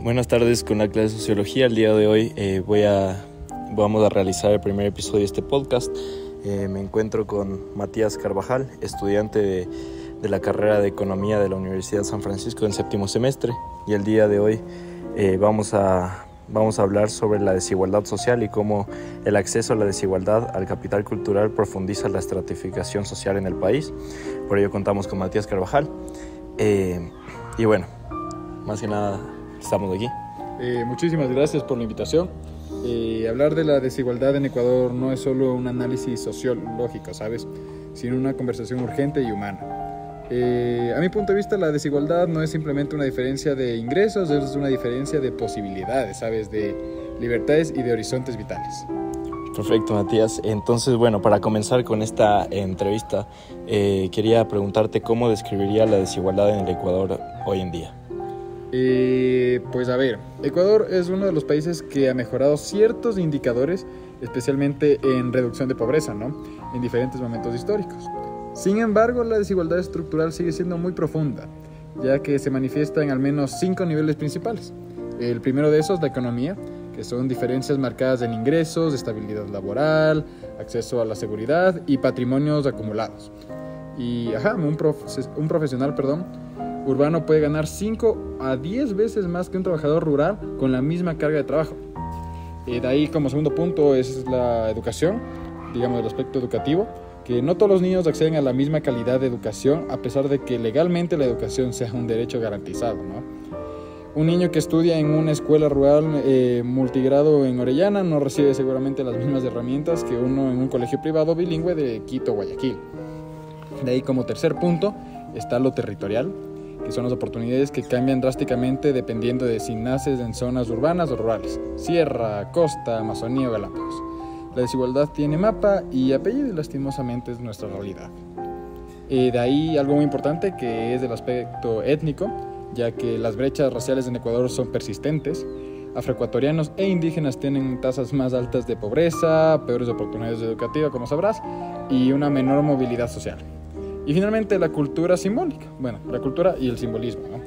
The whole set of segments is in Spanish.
Buenas tardes con la clase de Sociología. El día de hoy vamos a realizar el primer episodio de este podcast. Me encuentro con Matías Carvajal, estudiante de la carrera de Economía de la Universidad de San Francisco en séptimo semestre. Y el día de hoy vamos a hablar sobre la desigualdad social y cómo el acceso a la desigualdad al capital cultural profundiza la estratificación social en el país. Por ello contamos con Matías Carvajal. Y bueno, más que nada estamos aquí. Muchísimas gracias por la invitación. Hablar de la desigualdad en Ecuador no es solo un análisis sociológico, ¿sabes? Sino una conversación urgente y humana. A mi punto de vista, la desigualdad no es simplemente una diferencia de ingresos, es una diferencia de posibilidades, ¿sabes? De libertades y de horizontes vitales. Perfecto, Matías. Entonces, bueno, para comenzar con esta entrevista, quería preguntarte cómo describiría la desigualdad en el Ecuador hoy en día. Pues a ver, Ecuador es uno de los países que ha mejorado ciertos indicadores, especialmente en reducción de pobreza, ¿no? En diferentes momentos históricos. Sin embargo, la desigualdad estructural sigue siendo muy profunda, ya que se manifiesta en al menos 5 niveles principales. El primero de esos, la economía, que son diferencias marcadas en ingresos, estabilidad laboral, acceso a la seguridad y patrimonios acumulados. Y un profesional urbano puede ganar 5 a 10 veces más que un trabajador rural con la misma carga de trabajo. De ahí, como segundo punto, es la educación, digamos el aspecto educativo, que no todos los niños acceden a la misma calidad de educación, a pesar de que legalmente la educación sea un derecho garantizado, ¿no? Un niño que estudia en una escuela rural multigrado en Orellana no recibe seguramente las mismas herramientas que uno en un colegio privado bilingüe de Quito o Guayaquil. De ahí, como tercer punto, está lo territorial, que son las oportunidades que cambian drásticamente dependiendo de si naces en zonas urbanas o rurales, sierra, costa, Amazonía o Galápagos. La desigualdad tiene mapa y apellido y lastimosamente es nuestra realidad. De ahí algo muy importante que es el aspecto étnico, ya que las brechas raciales en Ecuador son persistentes. Afroecuatorianos e indígenas tienen tasas más altas de pobreza, peores oportunidades educativas, como sabrás, y una menor movilidad social. Y finalmente la cultura simbólica, la cultura y el simbolismo, ¿no?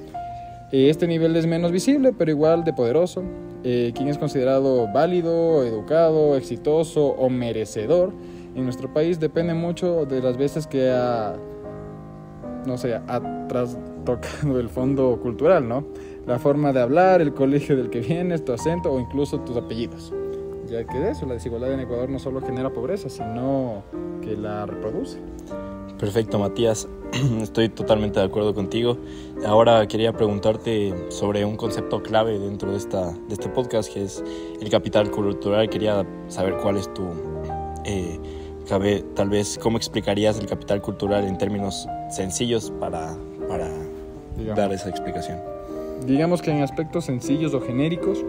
Este nivel es menos visible, pero igual de poderoso. Quien es considerado válido, educado, exitoso o merecedor en nuestro país depende mucho de las veces que ha trastocado el fondo cultural, ¿no? La forma de hablar, el colegio del que vienes, tu acento o incluso tus apellidos. Ya que de eso, la desigualdad en Ecuador no solo genera pobreza, sino que la reproduce. Perfecto, Matías. Estoy totalmente de acuerdo contigo. Ahora quería preguntarte sobre un concepto clave dentro de este podcast, que es el capital cultural. Quería saber cuál es tal vez, ¿cómo explicarías el capital cultural en términos sencillos para dar esa explicación? Digamos que en aspectos sencillos o genéricos,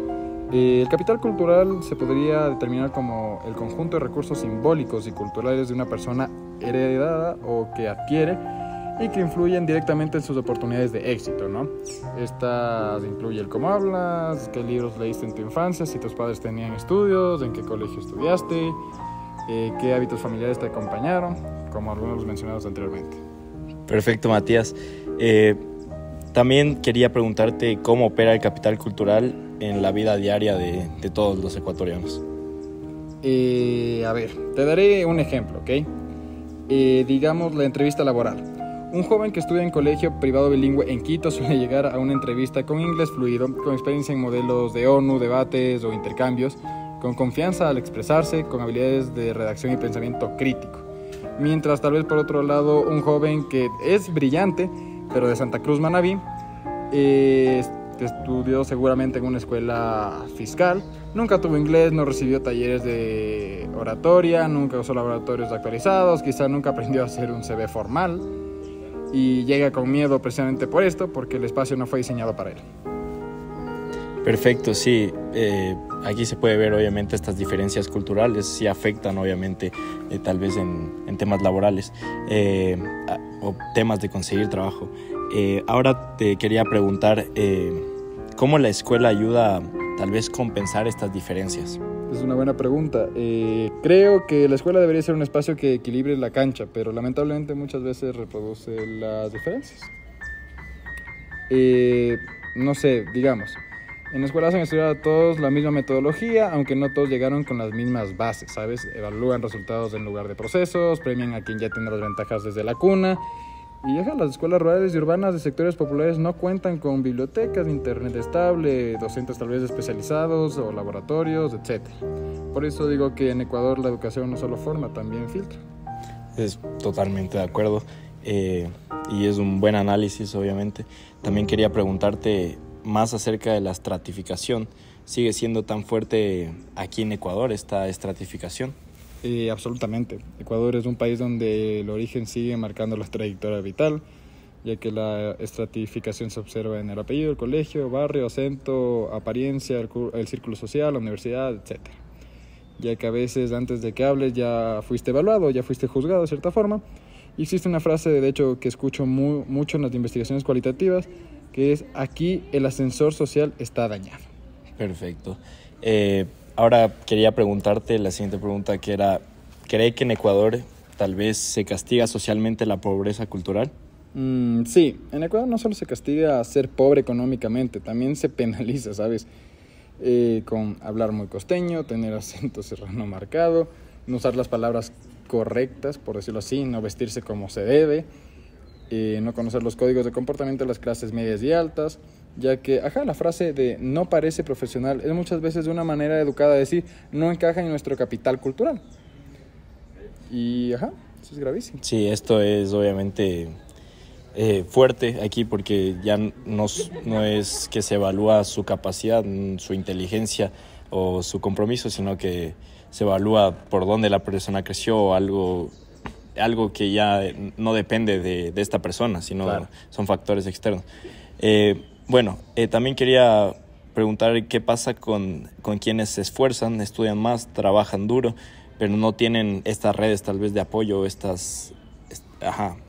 el capital cultural se podría determinar como el conjunto de recursos simbólicos y culturales de una persona heredada o que adquiere y que influyen directamente en sus oportunidades de éxito, ¿no? Estas incluyen el cómo hablas, qué libros leíste en tu infancia, si tus padres tenían estudios, en qué colegio estudiaste, qué hábitos familiares te acompañaron, como algunos de los mencionados anteriormente. Perfecto, Matías. También quería preguntarte cómo opera el capital cultural en la vida diaria de todos los ecuatorianos. Te daré un ejemplo, ¿ok? Digamos la entrevista laboral. Un joven que estudia en colegio privado bilingüe en Quito suele llegar a una entrevista con inglés fluido, con experiencia en modelos de ONU, debates o intercambios, con confianza al expresarse, con habilidades de redacción y pensamiento crítico. Mientras tal vez por otro lado un joven que es brillante, pero de Santa Cruz, Manabí, estudió seguramente en una escuela fiscal, nunca tuvo inglés, no recibió talleres de oratoria, nunca usó laboratorios actualizados, quizá nunca aprendió a hacer un CV formal y llega con miedo precisamente por esto, porque el espacio no fue diseñado para él. Perfecto, sí. Aquí se puede ver obviamente estas diferencias culturales, sí afectan obviamente tal vez en temas laborales o temas de conseguir trabajo. Ahora te quería preguntar ¿cómo la escuela ayuda a tal vez compensar estas diferencias? Es una buena pregunta. Creo que la escuela debería ser un espacio que equilibre la cancha, pero lamentablemente muchas veces reproduce las diferencias. No sé, digamos, En la escuela hacen estudiar a todos la misma metodología, aunque no todos llegaron con las mismas bases, ¿sabes? Evalúan resultados en lugar de procesos, premian a quien ya tiene las ventajas desde la cuna. Y las escuelas rurales y urbanas de sectores populares no cuentan con bibliotecas, internet estable, docentes tal vez especializados o laboratorios, etc. Por eso digo que en Ecuador la educación no solo forma, también filtra. Es totalmente de acuerdo y es un buen análisis, obviamente. También quería preguntarte más acerca de la estratificación. ¿Sigue siendo tan fuerte aquí en Ecuador esta estratificación? Absolutamente. Ecuador es un país donde el origen sigue marcando la trayectoria vital, ya que la estratificación se observa en el apellido, el colegio, barrio, acento, apariencia, el círculo social, la universidad, etc. Ya que a veces antes de que hables ya fuiste evaluado, ya fuiste juzgado de cierta forma. Y existe una frase, de hecho, que escucho mucho en las investigaciones cualitativas, que es: aquí el ascensor social está dañado. Perfecto. Ahora quería preguntarte la siguiente pregunta, que era: ¿cree que en Ecuador tal vez se castiga socialmente la pobreza cultural? Sí, en Ecuador no solo se castiga a ser pobre económicamente, también se penaliza, ¿sabes? Con hablar muy costeño, tener acento serrano marcado, no usar las palabras correctas, por decirlo así, no vestirse como se debe, no conocer los códigos de comportamiento de las clases medias y altas, ya que, la frase de no parece profesional es muchas veces una manera educada de decir no encaja en nuestro capital cultural. Y, eso es gravísimo. Sí, esto es obviamente fuerte aquí, porque ya no es que se evalúa su capacidad, su inteligencia o su compromiso, sino que se evalúa por dónde la persona creció, o algo que ya no depende de esta persona, sino claro, son factores externos. También quería preguntar qué pasa con quienes se esfuerzan, estudian más, trabajan duro, pero no tienen estas redes tal vez de apoyo,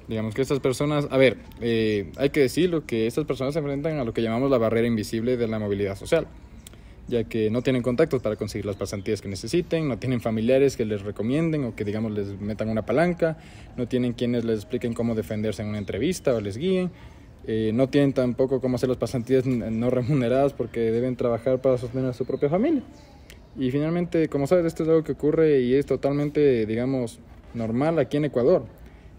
Digamos que estas personas, hay que decirlo, que estas personas se enfrentan a lo que llamamos la barrera invisible de la movilidad social, ya que no tienen contactos para conseguir las pasantías que necesiten, no tienen familiares que les recomienden o que, digamos, les metan una palanca, no tienen quienes les expliquen cómo defenderse en una entrevista o les guíen, no tienen tampoco cómo hacer las pasantías no remuneradas porque deben trabajar para sostener a su propia familia. Y finalmente, como sabes, esto es algo que ocurre y es totalmente, digamos, normal aquí en Ecuador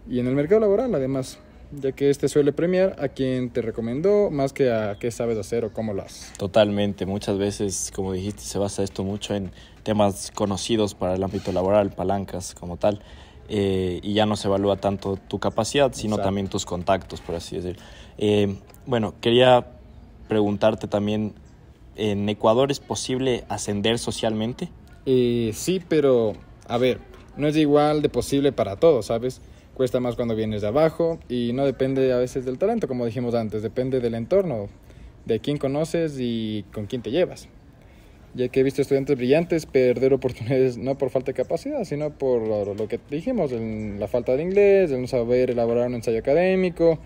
y en el mercado laboral, además, ya que suele premiar a quien te recomendó más que a qué sabes hacer o cómo lo haces. Totalmente. Muchas veces, como dijiste, se basa esto mucho en temas conocidos para el ámbito laboral, palancas como tal, y ya no se evalúa tanto tu capacidad, sino Exacto, también tus contactos, por así decirlo. Quería preguntarte también, ¿en Ecuador es posible ascender socialmente? Sí, pero, no es igual de posible para todos, ¿sabes? Cuesta más cuando vienes de abajo y no depende a veces del talento, como dijimos antes, depende del entorno, de quién conoces y con quién te llevas. Ya que he visto estudiantes brillantes perder oportunidades no por falta de capacidad, sino por lo que dijimos, la falta de inglés, el no saber elaborar un ensayo académico,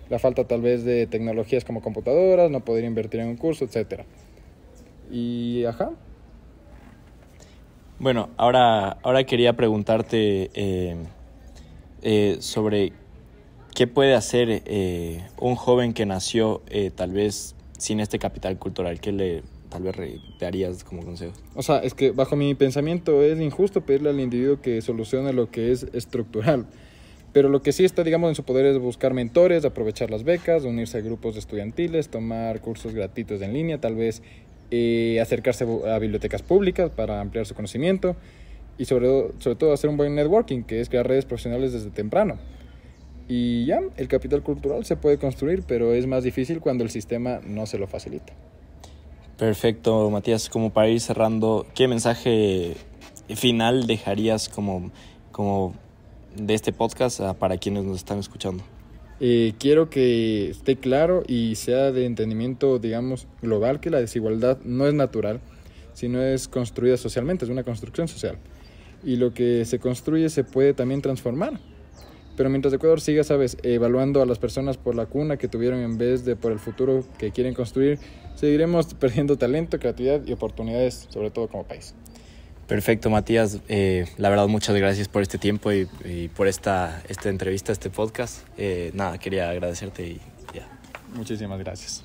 la falta tal vez de tecnologías como computadoras, no poder invertir en un curso, etc. Y Bueno, ahora quería preguntarte sobre qué puede hacer un joven que nació tal vez sin este capital cultural. ¿Qué tal vez te darías como consejo? Es que bajo mi pensamiento es injusto pedirle al individuo que solucione lo que es estructural. Pero lo que sí está, digamos, en su poder es buscar mentores, aprovechar las becas, unirse a grupos estudiantiles, tomar cursos gratuitos en línea, tal vez acercarse a bibliotecas públicas para ampliar su conocimiento y sobre todo hacer un buen networking, que es crear redes profesionales desde temprano. Y ya, el capital cultural se puede construir, pero es más difícil cuando el sistema no se lo facilita. Perfecto, Matías. Como para ir cerrando, ¿qué mensaje final dejarías como de este podcast para quienes nos están escuchando? Quiero que esté claro y sea de entendimiento, digamos, global, que la desigualdad no es natural, sino es construida socialmente, es una construcción social. Y lo que se construye se puede también transformar. Pero mientras Ecuador siga, evaluando a las personas por la cuna que tuvieron en vez de por el futuro que quieren construir, seguiremos perdiendo talento, creatividad y oportunidades, sobre todo como país. Perfecto, Matías. La verdad, muchas gracias por este tiempo y por esta entrevista, este podcast. Quería agradecerte y ya. Muchísimas gracias.